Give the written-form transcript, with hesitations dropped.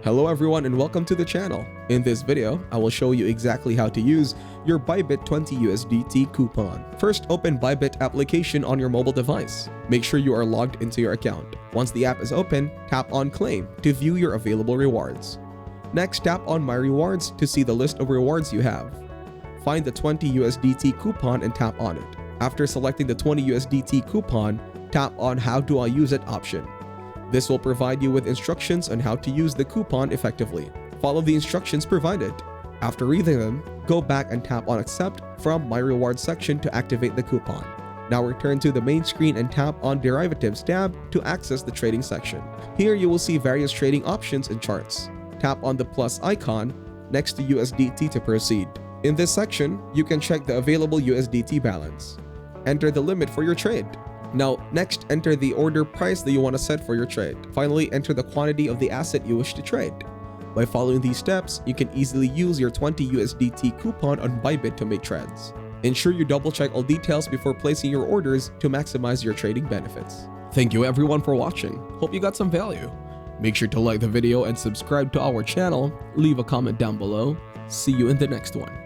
Hello everyone and welcome to the channel. In this video, I will show you exactly how to use your Bybit 20 USDT coupon. First, open Bybit application on your mobile device. Make sure you are logged into your account. Once the app is open, tap on Claim to view your available rewards. Next, tap on My Rewards to see the list of rewards you have. Find the 20 USDT coupon and tap on it. After selecting the 20 USDT coupon, tap on How do I use it option. This will provide you with instructions on how to use the coupon effectively. Follow the instructions provided. After reading them, go back and tap on Accept from My Rewards section to activate the coupon. Now return to the main screen and tap on Derivatives tab to access the trading section. Here you will see various trading options and charts. Tap on the plus icon next to USDT to proceed. In this section, you can check the available USDT balance. Enter the limit for your trade. Now, next, enter the order price that you want to set for your trade. Finally, enter the quantity of the asset you wish to trade. By following these steps, you can easily use your 20 USDT coupon on Bybit to make trades. Ensure you double-check all details before placing your orders to maximize your trading benefits. Thank you everyone for watching. Hope you got some value. Make sure to like the video and subscribe to our channel. Leave a comment down below. See you in the next one.